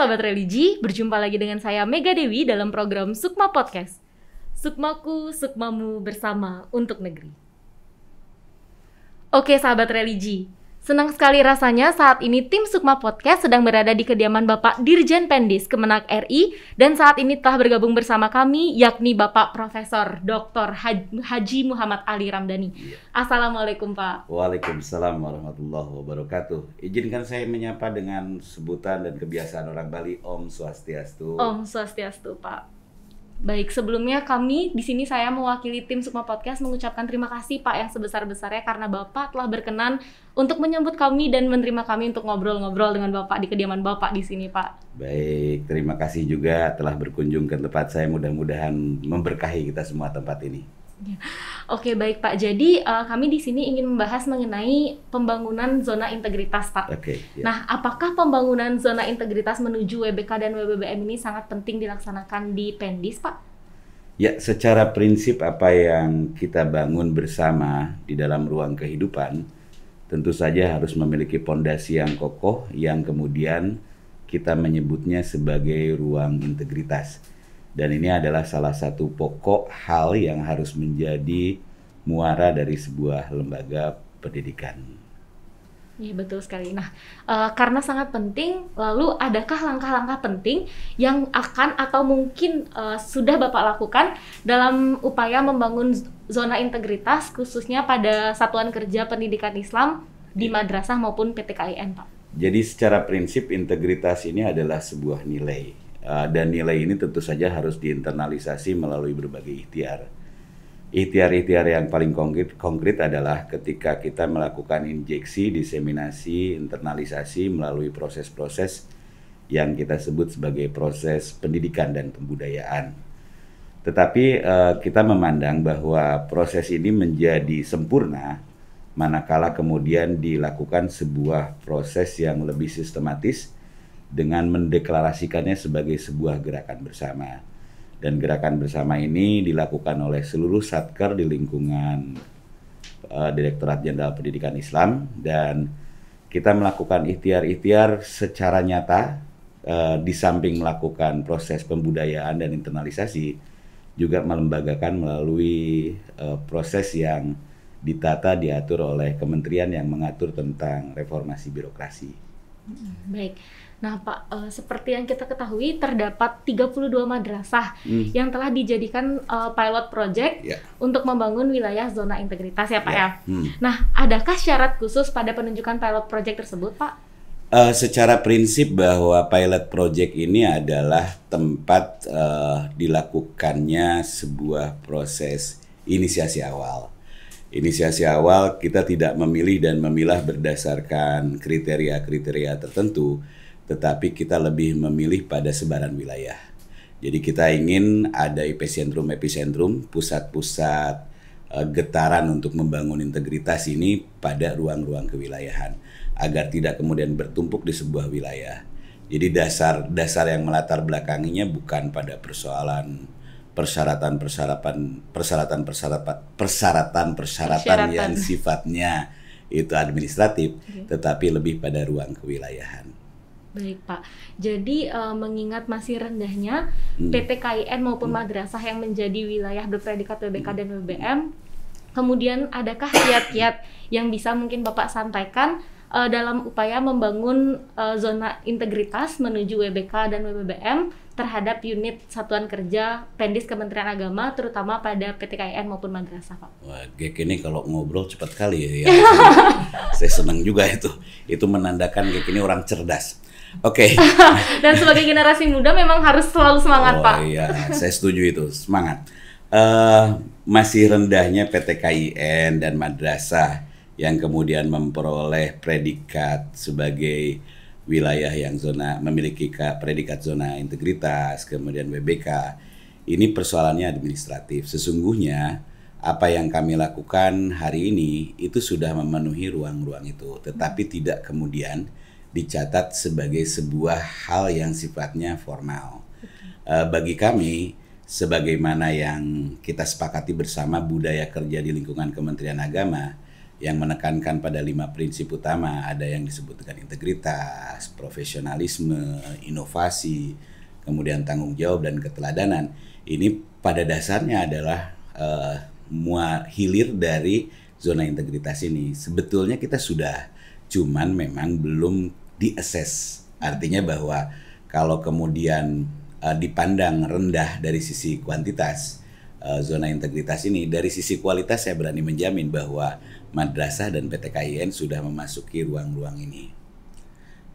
sahabat religi, berjumpa lagi dengan saya Mega Dewi dalam program Sukma Podcast. Sukmaku, sukmamu bersama untuk negeri. Oke sahabat religi, senang sekali rasanya saat ini tim Sukma Podcast sedang berada di kediaman Bapak Dirjen Pendis Kemenak RI dan saat ini telah bergabung bersama kami yakni Bapak Profesor Dr. Haji Muhammad Ali Ramdhani. Assalamualaikum Pak. Waalaikumsalam warahmatullahi wabarakatuh. Izinkan saya menyapa dengan sebutan dan kebiasaan orang Bali, Om Swastiastu. Om Swastiastu Pak. Baik, sebelumnya kami di sini saya mewakili tim Sukma Podcast mengucapkan terima kasih Pak yang sebesar-besarnya karena Bapak telah berkenan untuk menyambut kami dan menerima kami untuk ngobrol-ngobrol dengan Bapak di kediaman Bapak di sini Pak. Baik, terima kasih juga telah berkunjung ke tempat saya. Mudah-mudahan memberkahi kita semua tempat ini. Oke baik Pak, jadi kami di sini ingin membahas mengenai pembangunan zona integritas Pak. Ya. Nah, apakah pembangunan zona integritas menuju WBK dan WBBM ini sangat penting dilaksanakan di Pendis Pak? Ya, secara prinsip apa yang kita bangun bersama di dalam ruang kehidupan tentu saja harus memiliki pondasi yang kokoh yang kemudian kita menyebutnya sebagai ruang integritas. Dan ini adalah salah satu pokok hal yang harus menjadi muara dari sebuah lembaga pendidikan. Iya betul sekali. Nah, karena sangat penting, lalu adakah langkah-langkah penting yang akan atau mungkin sudah Bapak lakukan dalam upaya membangun zona integritas khususnya pada Satuan Kerja Pendidikan Islam di madrasah maupun PTKIN Pak? Jadi secara prinsip integritas ini adalah sebuah nilai. Dan nilai ini tentu saja harus diinternalisasi melalui berbagai ikhtiar. Ikhtiar-ikhtiar yang paling konkret adalah ketika kita melakukan injeksi, diseminasi, internalisasi melalui proses-proses yang kita sebut sebagai proses pendidikan dan pembudayaan. Tetapi kita memandang bahwa proses ini menjadi sempurna manakala kemudian dilakukan sebuah proses yang lebih sistematis dengan mendeklarasikannya sebagai sebuah gerakan bersama. Dan gerakan bersama ini dilakukan oleh seluruh satker di lingkungan Direktorat Jenderal Pendidikan Islam, dan kita melakukan ikhtiar-ikhtiar secara nyata di samping melakukan proses pembudayaan dan internalisasi, juga melembagakan melalui proses yang ditata diatur oleh kementerian yang mengatur tentang reformasi birokrasi. Baik. Nah Pak, seperti yang kita ketahui terdapat 32 madrasah yang telah dijadikan pilot project untuk membangun wilayah zona integritas ya Pak ya. Nah, adakah syarat khusus pada penunjukan pilot project tersebut Pak? Secara prinsip bahwa pilot project ini adalah tempat dilakukannya sebuah proses inisiasi awal. Inisiasi awal kita tidak memilih dan memilah berdasarkan kriteria-kriteria tertentu, tetapi kita lebih memilih pada sebaran wilayah. Jadi kita ingin ada epicentrum, pusat-pusat getaran untuk membangun integritas ini pada ruang-ruang kewilayahan, agar tidak kemudian bertumpuk di sebuah wilayah. Jadi dasar yang melatar belakanginya bukan pada persoalan persyaratan yang sifatnya itu administratif, tetapi lebih pada ruang kewilayahan. Baik Pak, jadi mengingat masih rendahnya PTKIN maupun madrasah yang menjadi wilayah berpredikat WBK dan WBM, kemudian adakah kiat-kiat yang bisa mungkin Bapak sampaikan dalam upaya membangun zona integritas menuju WBK dan WBBM terhadap unit Satuan Kerja Pendis Kementerian Agama, terutama pada PTKIN maupun madrasah Pak? Wah, Gek ini kalau ngobrol cepat kali ya. Saya senang juga itu. Itu menandakan Gek ini orang cerdas. Oke. Dan sebagai generasi muda memang harus selalu semangat Pak. Oh iya, saya setuju itu, semangat. Masih rendahnya PTKIN dan madrasah yang kemudian memperoleh predikat sebagai wilayah yang memiliki predikat zona integritas, kemudian WBK. Ini persoalannya administratif. Sesungguhnya apa yang kami lakukan hari ini itu sudah memenuhi ruang-ruang itu, tetapi tidak kemudian dicatat sebagai sebuah hal yang sifatnya formal. Bagi kami, sebagaimana yang kita sepakati bersama budaya kerja di lingkungan Kementerian Agama, yang menekankan pada 5 prinsip utama. Ada yang disebut dengan integritas, profesionalisme, inovasi, kemudian tanggung jawab dan keteladanan. Ini pada dasarnya adalah hilir dari zona integritas ini. Sebetulnya kita sudah, cuman memang belum di-assess. Artinya bahwa kalau kemudian dipandang rendah dari sisi kuantitas, zona integritas ini, dari sisi kualitas saya berani menjamin bahwa madrasah dan PT KIN sudah memasuki ruang-ruang ini.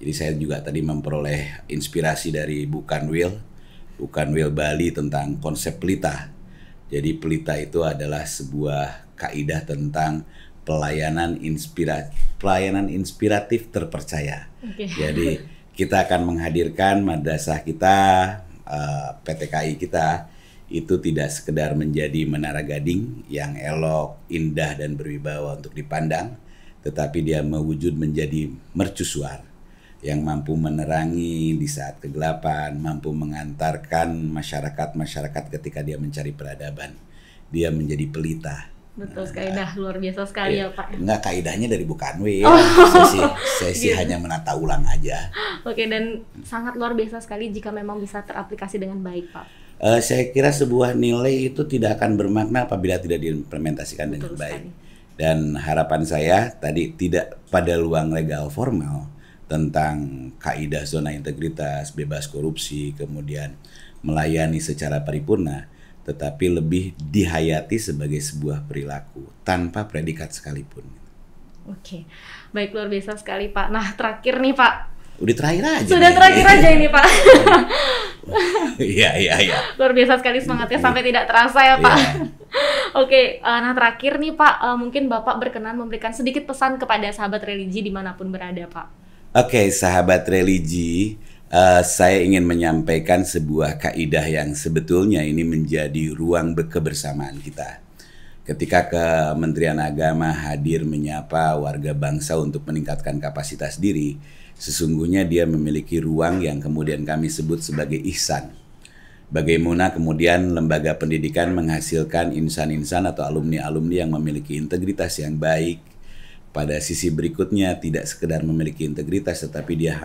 Jadi saya juga tadi memperoleh inspirasi dari Bu Kanwil Bali tentang konsep pelita. Jadi pelita itu adalah sebuah kaidah tentang pelayanan inspiratif terpercaya. Okay. Jadi kita akan menghadirkan madrasah kita, PT KI kita, itu tidak sekedar menjadi menara gading yang elok, indah dan berwibawa untuk dipandang, tetapi dia mewujud menjadi mercusuar yang mampu menerangi di saat kegelapan, mampu mengantarkan masyarakat ketika dia mencari peradaban. Dia menjadi pelita. Betul sekali, luar biasa sekali ya Pak. Enggak, kaidahnya dari Bu Kanwil. Saya sih hanya menata ulang aja. Oke, dan sangat luar biasa sekali jika memang bisa teraplikasi dengan baik Pak. Saya kira sebuah nilai itu tidak akan bermakna apabila tidak diimplementasikan dengan baik. Dan harapan saya tadi tidak pada ruang legal formal tentang kaidah zona integritas, bebas korupsi, kemudian melayani secara paripurna, tetapi lebih dihayati sebagai sebuah perilaku tanpa predikat sekalipun. Oke, baik, luar biasa sekali Pak. Nah, terakhir nih Pak. Udah terakhir aja. Sudah terakhir aja ini Pak. Iya. Luar biasa sekali semangatnya sampai tidak terasa ya Pak. Oke, nah terakhir nih Pak, mungkin Bapak berkenan memberikan sedikit pesan kepada sahabat religi dimanapun berada Pak. Oke, sahabat religi, saya ingin menyampaikan sebuah kaidah yang sebetulnya ini menjadi ruang kebersamaan kita. Ketika Kementerian Agama hadir menyapa warga bangsa untuk meningkatkan kapasitas diri, sesungguhnya dia memiliki ruang yang kemudian kami sebut sebagai ihsan. Bagaimana kemudian lembaga pendidikan menghasilkan insan-insan atau alumni-alumni yang memiliki integritas yang baik. Pada sisi berikutnya tidak sekedar memiliki integritas tetapi dia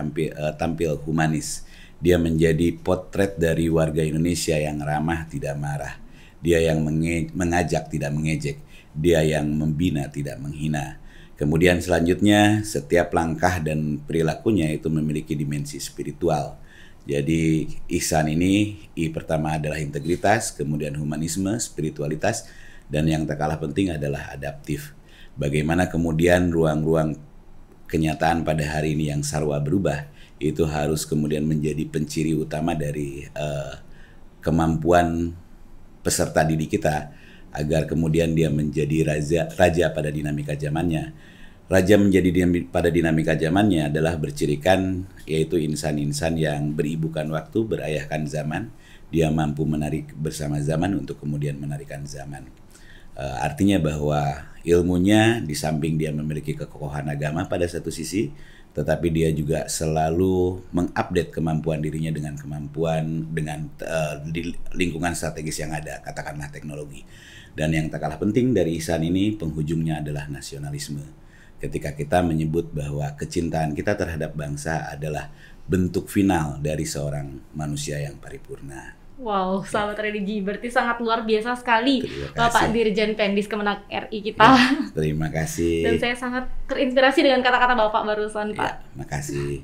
tampil humanis. Dia menjadi potret dari warga Indonesia yang ramah tidak marah. Dia yang mengajak tidak mengejek. Dia yang membina tidak menghina. Kemudian selanjutnya setiap langkah dan perilakunya itu memiliki dimensi spiritual. Jadi ihsan ini pertama adalah integritas, kemudian humanisme, spiritualitas, dan yang tak kalah penting adalah adaptif. Bagaimana kemudian ruang-ruang kenyataan pada hari ini yang sarwa berubah itu harus kemudian menjadi penciri utama dari kemampuan peserta didik kita agar kemudian dia menjadi raja pada dinamika zamannya. Raja menjadi pada dinamika zamannya adalah bercirikan yaitu insan-insan yang beribukan waktu, berayahkan zaman. Dia mampu menarik bersama zaman untuk kemudian menarikan zaman. Artinya bahwa ilmunya di samping dia memiliki kekokohan agama pada satu sisi, tetapi dia juga selalu mengupdate kemampuan dirinya dengan di lingkungan strategis yang ada, katakanlah teknologi. Dan yang tak kalah penting dari ihsan ini penghujungnya adalah nasionalisme. Ketika kita menyebut bahwa kecintaan kita terhadap bangsa adalah bentuk final dari seorang manusia yang paripurna. Wow, sahabat religi, berarti sangat luar biasa sekali Bapak Dirjen Pendis Kemenak RI kita. Ya, terima kasih. Dan saya sangat terinspirasi dengan kata-kata Bapak barusan, Pak. Ya, makasih.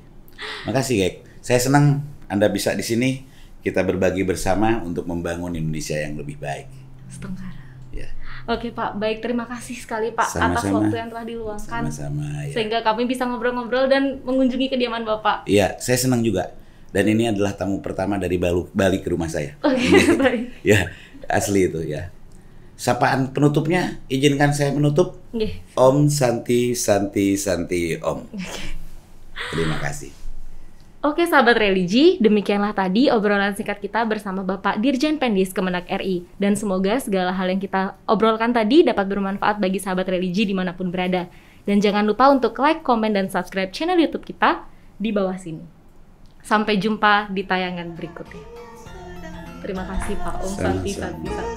Makasih, Gek. Saya senang Anda bisa di sini. Kita berbagi bersama untuk membangun Indonesia yang lebih baik. Setengah. Ya. Oke Pak, baik, terima kasih sekali Pak atas waktu yang telah diluangkan. Sama-sama. Ya. Sehingga kami bisa ngobrol-ngobrol dan mengunjungi kediaman Bapak. Iya, saya senang juga. Dan ini adalah tamu pertama dari Bali ke rumah saya. Oke, baik. Ya, asli itu ya. Sapaan penutupnya, izinkan saya menutup. Om Santi Santi Santi Om. Terima kasih. Oke sahabat religi, demikianlah tadi obrolan singkat kita bersama Bapak Dirjen Pendis Kemenak RI. Dan semoga segala hal yang kita obrolkan tadi dapat bermanfaat bagi sahabat religi dimanapun berada. Dan jangan lupa untuk like, komen, dan subscribe channel YouTube kita di bawah sini. Sampai jumpa di tayangan berikutnya. Terima kasih Pak Om Santi Santi Santi.